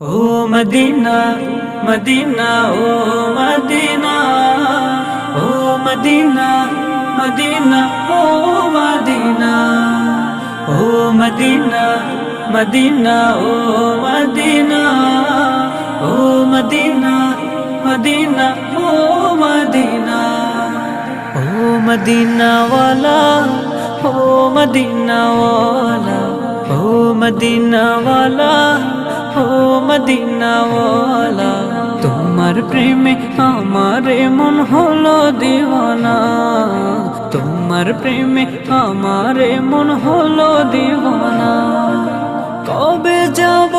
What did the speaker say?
ও Medina Medina oh Medina oh Medina Medina oh Medina oh Medina Medina oh Medina oh Medina Medina oh Medina oh Medina ওয়ালা ও Medina ওয়ালা ও Medina ওয়ালা ও Medina ওয়ালা তোমার প্রেমে আমারে মন হলো দিওয়ানা তোমার প্রেমে আমারে মন হলো দিওয়ানা কবে যাব